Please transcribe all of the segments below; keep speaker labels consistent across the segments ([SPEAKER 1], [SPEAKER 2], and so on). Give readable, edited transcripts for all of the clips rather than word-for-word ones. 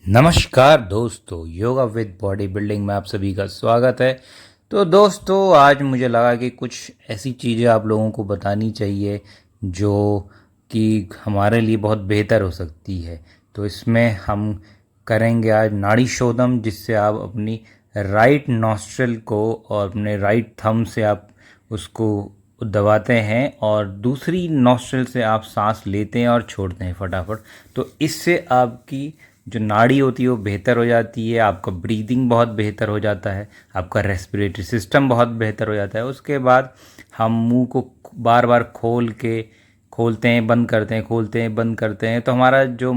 [SPEAKER 1] नमस्कार दोस्तों, yoga with body building में आप सभी का स्वागत है। तो दोस्तों, आज मुझे लगा कि कुछ ऐसी चीज़ें आप लोगों को बतानी चाहिए जो कि हमारे लिए बहुत बेहतर हो सकती है। तो इसमें हम करेंगे आज नाड़ी शोधन, जिससे आप अपनी राइट नॉस्ट्रिल को और अपने राइट थंब से आप उसको दबाते हैं और दूसरी नॉस्ट्रिल से आप सांस लेते हैं और छोड़ते हैं फटाफट। तो इससे आपकी जो नाड़ी होती है वो बेहतर हो जाती है, आपका ब्रीदिंग बहुत बेहतर हो जाता है, आपका रेस्पिरेटरी सिस्टम बहुत बेहतर हो जाता है। उसके बाद हम मुंह को बार बार खोलते हैं, बंद करते हैं, खोलते हैं, बंद करते हैं। तो हमारा जो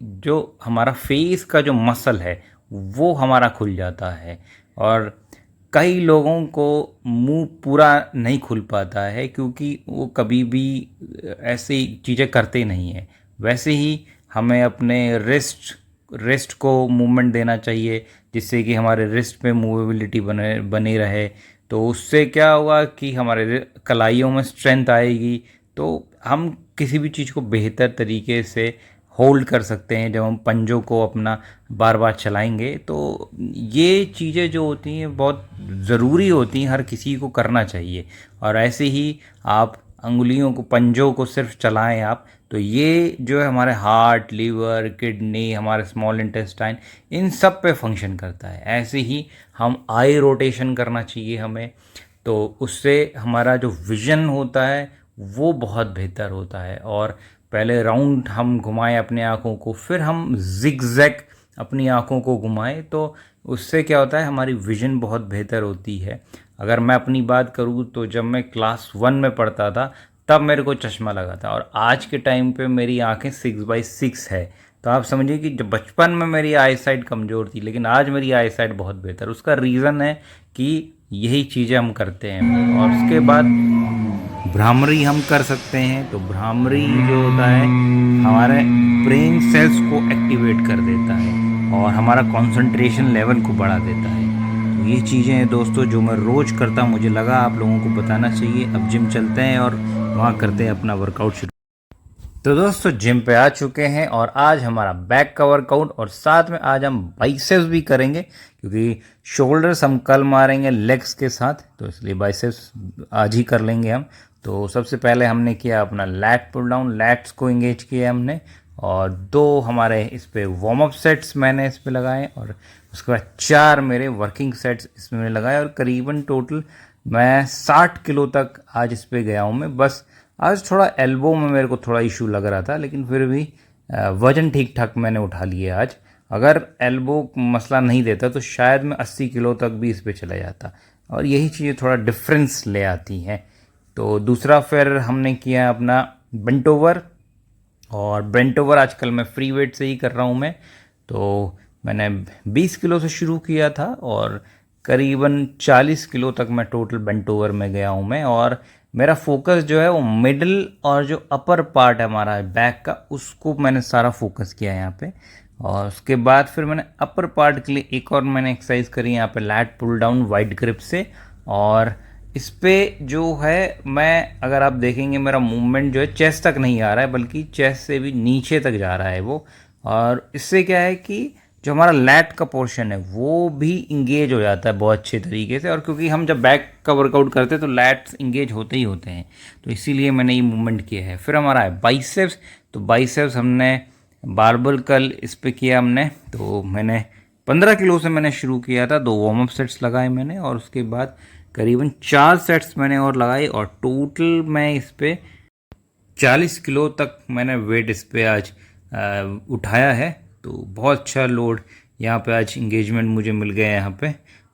[SPEAKER 1] जो हमारा फेस का जो मसल है वो हमारा खुल जाता है। और कई लोगों को मुंह पूरा नहीं खुल पाता है क्योंकि वो कभी भी ऐसी चीज़ें करते नहीं हैं। वैसे ही हमें अपने रिस्ट को मूवमेंट देना चाहिए, जिससे कि हमारे रिस्ट पे मूवेबिलिटी बनी रहे। तो उससे क्या होगा कि हमारे कलाइयों में स्ट्रेंथ आएगी, तो हम किसी भी चीज़ को बेहतर तरीके से होल्ड कर सकते हैं। जब हम पंजों को अपना बार बार चलाएंगे, तो ये चीज़ें जो होती हैं बहुत ज़रूरी होती हैं, हर किसी को करना चाहिए। और ऐसे ही आप अंगुलियों को, पंजों को सिर्फ चलाएं आप, तो ये जो है हमारे हार्ट, लीवर, किडनी, हमारे स्मॉल इंटेस्टाइन, इन सब पे फंक्शन करता है। ऐसे ही हम आई रोटेशन करना चाहिए हमें, तो उससे हमारा जो विज़न होता है वो बहुत बेहतर होता है। और पहले राउंड हम घुमाएं अपने आँखों को, फिर हम जिगजैग अपनी आँखों को घुमाएं, तो उससे क्या होता है, हमारी विज़न बहुत बेहतर होती है। अगर मैं अपनी बात करूँ तो जब मैं क्लास 1 में पढ़ता था तब मेरे को चश्मा लगा था, और आज के टाइम पे मेरी आंखें 6/6 है। तो आप समझिए कि जब बचपन में मेरी आई साइट कमज़ोर थी, लेकिन आज मेरी आई साइट बहुत बेहतर। उसका रीज़न है कि यही चीज़ें हम करते हैं। और उसके बाद भ्रामरी हम कर सकते हैं। तो भ्रामरी जो होता है हमारे ब्रेन सेल्स को एक्टिवेट कर देता है और हमारा कंसंट्रेशन लेवल को बढ़ा देता है। तो ये चीज़ें हैं दोस्तों जो मैं रोज़ करता हूँ, मुझे लगा आप लोगों को बताना चाहिए। अब जिम चलते हैं और वहाँ करते हैं अपना वर्कआउट शुरू। तो दोस्तों, जिम पे आ चुके हैं और आज हमारा बैक का वर्कआउट, और साथ में आज हम बाइसेप्स भी करेंगे, क्योंकि शोल्डर्स हम कल मारेंगे लेग्स के साथ, तो इसलिए बाइसेप्स आज ही कर लेंगे हम। तो सबसे पहले हमने किया अपना लैट पुल डाउन, लैट्स को इंगेज किया हमने, और 2 हमारे इस पे वार्म अप सेट्स मैंने इस पे लगाए, और उसके बाद 4 मेरे वर्किंग सेट्स इसमें मैंने लगाए, और करीबन टोटल मैं 60 किलो तक आज इस पे गया हूँ मैं। बस आज थोड़ा एल्बो में मेरे को थोड़ा इशू लग रहा था, लेकिन फिर भी वज़न ठीक ठाक मैंने उठा लिया आज। अगर एल्बो मसला नहीं देता तो शायद मैं 80 किलो तक भी इस पे चला जाता, और यही चीज़ें थोड़ा डिफरेंस ले आती हैं। तो दूसरा फिर हमने किया अपना बेंट ओवर, और बेंट ओवर आजकल मैं फ्री वेट से ही कर रहा हूँ मैं। तो मैंने 20 किलो से शुरू किया था और करीबन 40 किलो तक मैं टोटल बेंट ओवर में गया हूँ मैं। और मेरा फोकस जो है वो मिडल और जो अपर पार्ट है हमारा बैक का, उसको मैंने सारा फोकस किया है यहाँ पे। और उसके बाद फिर मैंने अपर पार्ट के लिए एक और मैंने एक्सरसाइज करी यहाँ पे, lat pull down wide grip से। और इस पे जो है, मैं अगर आप देखेंगे मेरा मूवमेंट जो है चेस्ट तक नहीं आ रहा है, बल्कि चेस्ट से भी नीचे तक जा रहा है वो। और इससे क्या है कि जो हमारा लैट का पोर्शन है वो भी इंगेज हो जाता है बहुत अच्छे तरीके से। और क्योंकि हम जब बैक का वर्कआउट करते हैं तो लैट्स इंगेज होते ही होते हैं, तो इसीलिए मैंने ये मूवमेंट किया है। फिर हमारा है बाइसेप्स। तो बाइसेप्स हमने बारबल कल इस पे किया हमने, तो मैंने 15 किलो से मैंने शुरू किया था, 2 वार्म अप सेट्स लगाए मैंने, और उसके बाद करीबन 4 सेट्स मैंने और लगाए, और टोटल मैं इस पे 40 किलो तक मैंने वेट इस पे आज उठाया है। तो बहुत अच्छा लोड यहाँ पे आज इंगेजमेंट मुझे मिल गया है यहाँ पे,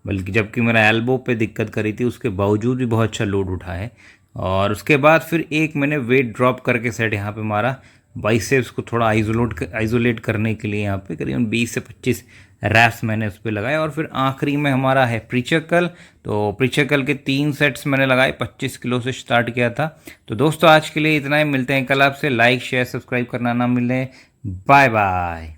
[SPEAKER 1] बल्कि जबकि मेरा एल्बो पे दिक्कत करी थी उसके बावजूद भी बहुत अच्छा लोड उठा है। और उसके बाद फिर एक मैंने वेट ड्रॉप करके सेट यहाँ पे मारा, बाइसेप्स को थोड़ा आइसोलेट करने के लिए। यहाँ पे करीबन 20 से 25 रैप्स मैंने उस पर लगाए। और फिर आखिरी में हमारा है प्रीचकल। तो प्रीचकल के 3 सेट्स मैंने लगाए, 25 किलो से स्टार्ट किया था। तो दोस्तों, आज के लिए इतना ही, मिलते हैं कल आपसे। लाइक शेयर सब्सक्राइब करना ना मिले। Bye bye.